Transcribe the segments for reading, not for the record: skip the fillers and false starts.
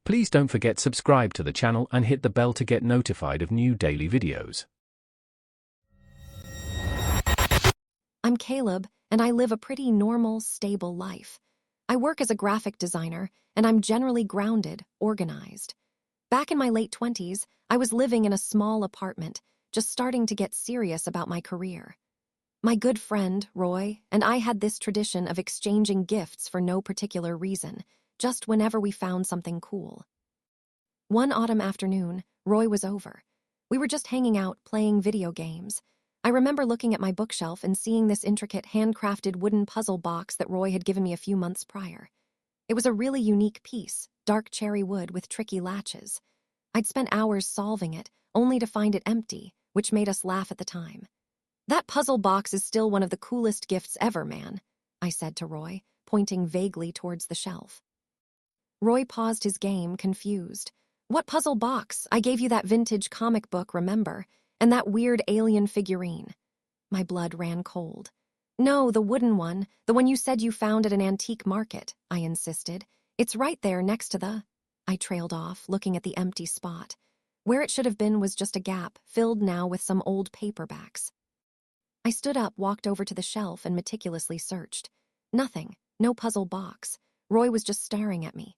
Please don't forget subscribe to the channel and hit the bell to get notified of new daily videos. I'm Caleb, and I live a pretty normal, stable life. I work as a graphic designer, and I'm generally grounded, organized. Back in my late 20s, I was living in a small apartment, just starting to get serious about my career. My good friend, Roy, and I had this tradition of exchanging gifts for no particular reason, just whenever we found something cool. One autumn afternoon, Roy was over. We were just hanging out, playing video games. I remember looking at my bookshelf and seeing this intricate handcrafted wooden puzzle box that Roy had given me a few months prior. It was a really unique piece, dark cherry wood with tricky latches. I'd spent hours solving it, only to find it empty, which made us laugh at the time. "That puzzle box is still one of the coolest gifts ever, man," I said to Roy, pointing vaguely towards the shelf. Roy paused his game, confused. "What puzzle box? I gave you that vintage comic book, remember? And that weird alien figurine." My blood ran cold. "No, the wooden one, the one you said you found at an antique market," I insisted. "It's right there next to the—" I trailed off, looking at the empty spot. Where it should have been was just a gap, filled now with some old paperbacks. I stood up, walked over to the shelf, and meticulously searched. Nothing, no puzzle box. Roy was just staring at me.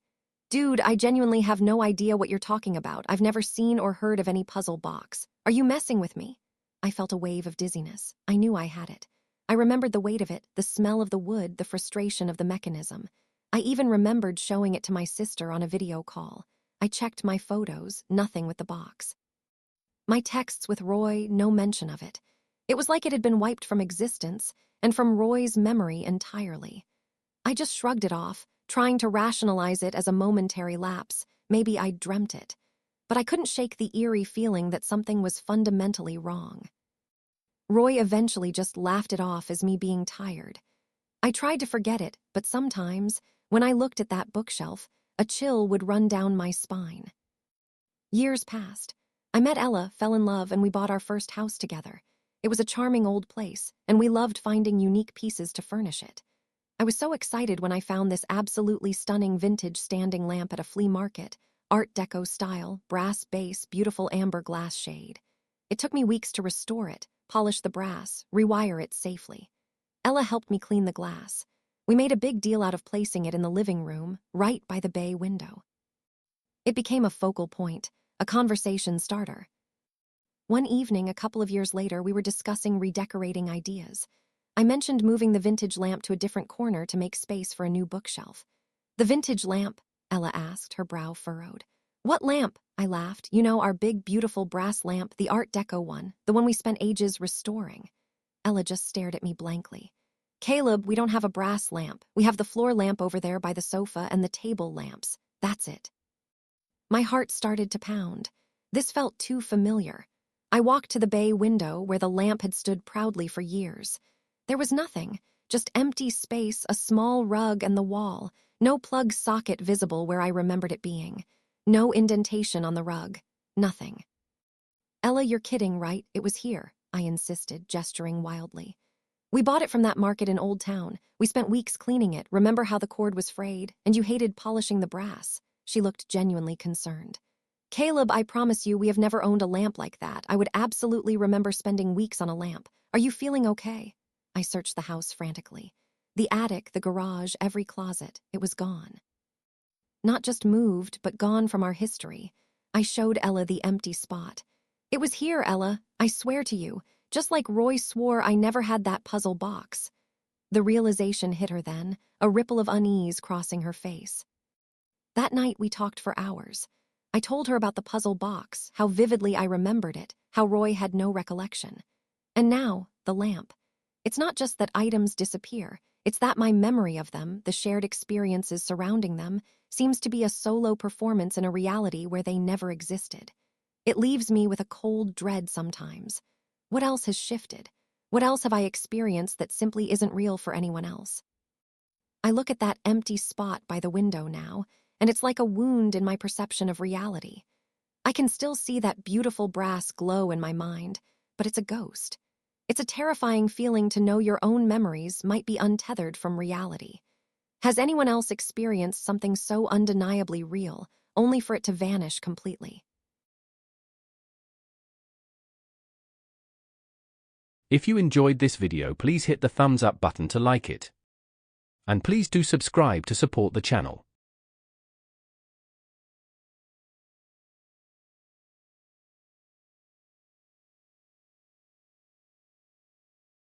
"Dude, I genuinely have no idea what you're talking about. I've never seen or heard of any puzzle box. Are you messing with me?" I felt a wave of dizziness. I knew I had it. I remembered the weight of it, the smell of the wood, the frustration of the mechanism. I even remembered showing it to my sister on a video call. I checked my photos, nothing with the box. My texts with Roy, no mention of it. It was like it had been wiped from existence, and from Roy's memory entirely. I just shrugged it off, trying to rationalize it as a momentary lapse. Maybe I'd dreamt it. But I couldn't shake the eerie feeling that something was fundamentally wrong. Roy eventually just laughed it off as me being tired. I tried to forget it, but sometimes, when I looked at that bookshelf, a chill would run down my spine. Years passed. I met Ella, fell in love, and we bought our first house together. It was a charming old place, and we loved finding unique pieces to furnish it. I was so excited when I found this absolutely stunning vintage standing lamp at a flea market, Art Deco style, brass base, beautiful amber glass shade. It took me weeks to restore it, polish the brass, rewire it safely. Ella helped me clean the glass. We made a big deal out of placing it in the living room, right by the bay window. It became a focal point, a conversation starter. One evening, a couple of years later, we were discussing redecorating ideas. I mentioned moving the vintage lamp to a different corner to make space for a new bookshelf. "The vintage lamp?" Ella asked, her brow furrowed. "What lamp?" I laughed. "You know, our big, beautiful brass lamp, the Art Deco one, the one we spent ages restoring." Ella just stared at me blankly. "Caleb, we don't have a brass lamp. We have the floor lamp over there by the sofa and the table lamps. That's it." My heart started to pound. This felt too familiar. I walked to the bay window where the lamp had stood proudly for years. There was nothing, just empty space, a small rug and the wall, no plug socket visible where I remembered it being. No indentation on the rug, nothing. "Ella, you're kidding, right? It was here," I insisted, gesturing wildly. "We bought it from that market in Old Town. We spent weeks cleaning it. Remember how the cord was frayed? And you hated polishing the brass." She looked genuinely concerned. "Caleb, I promise you we have never owned a lamp like that. I would absolutely remember spending weeks on a lamp. Are you feeling okay?" I searched the house frantically. The attic, the garage, every closet. It was gone. Not just moved, but gone from our history. I showed Ella the empty spot. "It was here, Ella. I swear to you. Just like Roy swore I never had that puzzle box." The realization hit her then, a ripple of unease crossing her face. That night we talked for hours. I told her about the puzzle box, how vividly I remembered it, how Roy had no recollection. And now, the lamp. It's not just that items disappear, it's that my memory of them, the shared experiences surrounding them, seems to be a solo performance in a reality where they never existed. It leaves me with a cold dread sometimes. What else has shifted? What else have I experienced that simply isn't real for anyone else? I look at that empty spot by the window now, and it's like a wound in my perception of reality. I can still see that beautiful brass glow in my mind, but it's a ghost. It's a terrifying feeling to know your own memories might be untethered from reality. Has anyone else experienced something so undeniably real, only for it to vanish completely. If you enjoyed this video, please hit the thumbs up button to like it. And please do subscribe to support the channel.